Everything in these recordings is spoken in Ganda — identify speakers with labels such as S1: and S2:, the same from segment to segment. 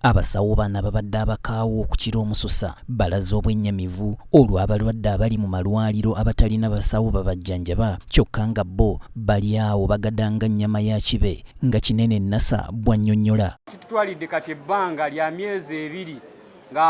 S1: Abasawo bana babadde abakaawo okukira omususa balaze obwennyamivu olwo abalwadde abali mu malwaliro abatalina basawo babajjanjaba kyokka nga bo bali awo bagadanga nnyama ya kibe nga kinene Nasa bwannyonnyola.
S2: Tutwalidde kati ebbanga lya myezi 2 nga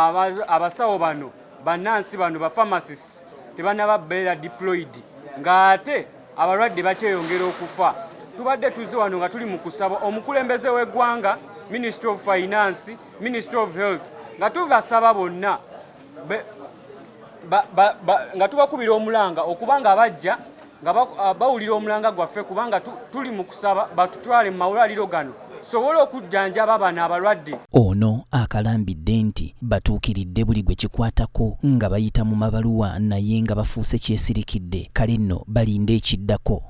S2: abasawo bano bannansi bano ba pharmacists tebannaba beera deployed nga ate abalwadde bakyeyongera okufa. Tubadde tuzi wano nga tuli mu kusaba omukulembeze w'eggwanga, Ministry of Finance, Ministry of Health, nga tubasaba bonna nga tubakubira omulanga okubanga bajja nga bawulira omulanga gwaffe kubanga tuli mu kusaba batutwale mu malwaliro gano sobola okujjanjaba bano abalwadde.
S1: Ono akalambidde nti batuukiridde buli gwe kikwatako nga bayita mu mabaluwa naye nga bafuuse kyesirikidde kale nno balinde ekiddako.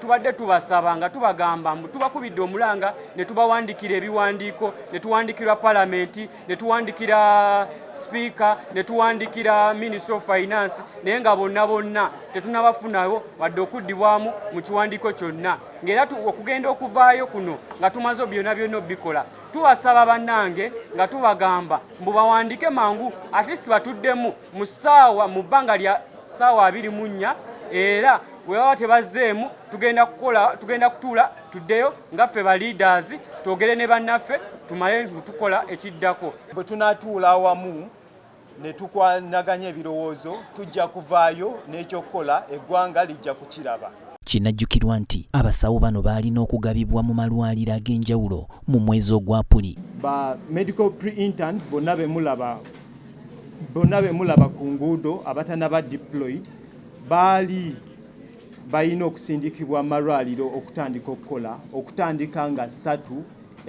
S2: Tubadde tubasaba nga tubagamba tubakubidde omulanga ne tubawandikira ebiwandiiko ne tuwandikira Palamenti ne tuwandikira Speaker ne tuwandikira Ministry of Finance naye nga bonna tetunabafunayo wadde okuddibwamu mu kiwandiiko kyonna ng'era okugenda okuvaayo kuno nga tumaze byonna bikola. Tubasaba bannange nga tubagamba mbu bawandike mangu at least batuddemu mu ssaawa mu bbanga lya ssaawa 24 era wewa tebazeemu tugenda kutuula tuddeyo ngaffe ba leaders twogere ne bannaffe tumale tukola ekiddako.
S3: Bwe tunatuula awamu ne tukwanaganya ebirowoozo tujja kuvaayo n'ekyokukola eggwanga lijja kukiraba.
S1: Kinajjukirwa nti abasawo bano baalina okugabibwa mu malwaliro ag'enjawulo mu mwezi ogwa Puli.
S3: Ba medical pre-interns bonna be mulaba ku nguudo abatanaba deployed baali balina okusindikibwa amalwaliro okutandika okukola okutandika nga 3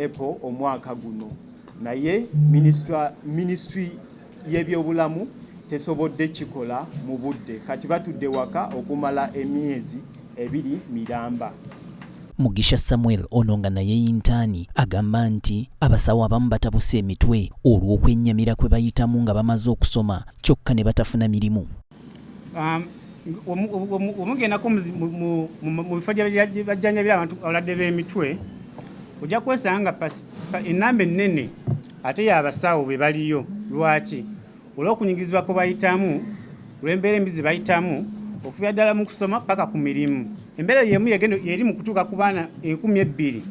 S3: April omwaka guno naye ministry y'ebyobulamu tesobodde kikola mu budde kati batudde waka okumala emyezi 2 miramba.
S1: Mugisha Samuel ono nga naye yintaani agamba nti abasawo abamu batabuse emitwe olw'okwennyamira kwe bayitamu nga bamaze okusoma kyokka ne batafuna mirimu.
S4: Omugendako mu bifo gye bajjanjabira abantu abalwadde b'emitwe ojja kwesanga ennamba ennene ate y'abasawo be baliyo. Lwaki? Olw'okunyigizibwa kwe bayitamu olw'embeera embi ze bayitamu okuva ddala mu kusoma paka ku mirimu. Embeera y'emu yeri mu kutuuka ku baana 2,000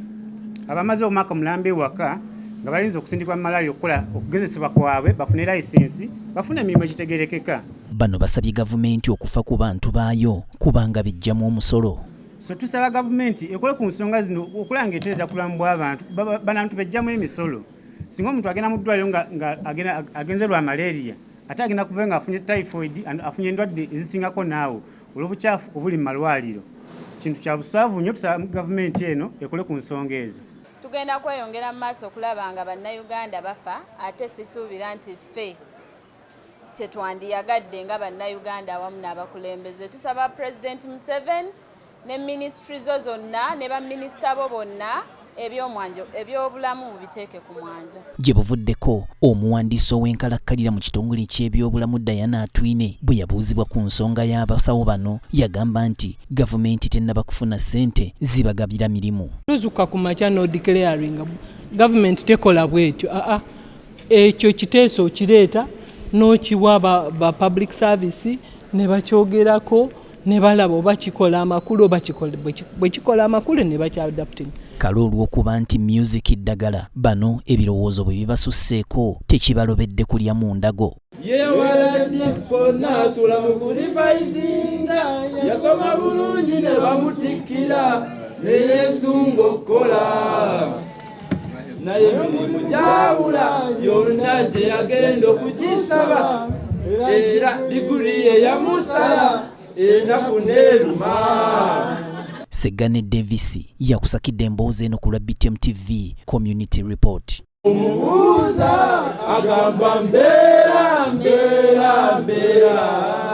S4: abamaze omwaka mulambe ewaka nga balinza okusindikibwa mu malwaliro okukola okugezesebwa kwabwe bafune layisensi bafune emirimu egitegerekeka.
S1: Bano basabye gavumenti okufa ku bantu baayo kubanga bijjamu omusolo.
S4: So tusaba gavumenti ekole ku nsonga zino okulanga etereza kulamu bw'abantu banantu bejjamu emisolo. Singa omuntu agenda mu ddwaliro nga agenze lwa malaria ate agenda kuva nga afunye typhoid afunye endwadde ezisingako naawo olw'obukyafu obuli mu malwaliro. Kintu kya busaavu nnyo tusaba gavumenti eno ekole ku nsonga ezo.
S5: Tugenda kweyongera mu maaso okulaba nga bannayuganda bafa ate sisuubira nti ffe kyetwandiyagadde nga bannayuganda awamu n'abakulembeze. Tusaba President Museveni ne ministry zo zonna ne baminisita bo bonna ebyobulamu bubiteeke ku mwanja.
S1: Gye buvuddeko omuwandiisi ow'enkalakkalira mu kitongole ky'ebyobulamu Diana Atwine bwe yabuuzibwa ku nsonga y'abasawo bano yagamba nti gavumenti tennaba kufuna ssente zibagabira mirimu.
S6: Tuzuka ku makya no declaring gavumenti tekola bwetyo ekyo kiteeso kireeta n'okiwa ba public service ne bakyogerako ne balaba oba kikola amakulu oba bwe kikola amakulu ne bakyadapting.
S1: Kale olw'okuba nti music ddagala bano ebirowoozo bwe bibasusseeko tekibalobedde kulya mu ndago.
S7: Yewala disco nasula mu kulivaizinga yasoma bulungi ne bamutikkira ne yesunga okukola naye emirimu gyabula yonna gye yagenda okugisaba era diguli ye yamusala enaku neeruma.
S1: Segane Davis yakusakidde emboozi eno ku lwa BTM TV Community Report.
S7: Omubuuza agamba mbeera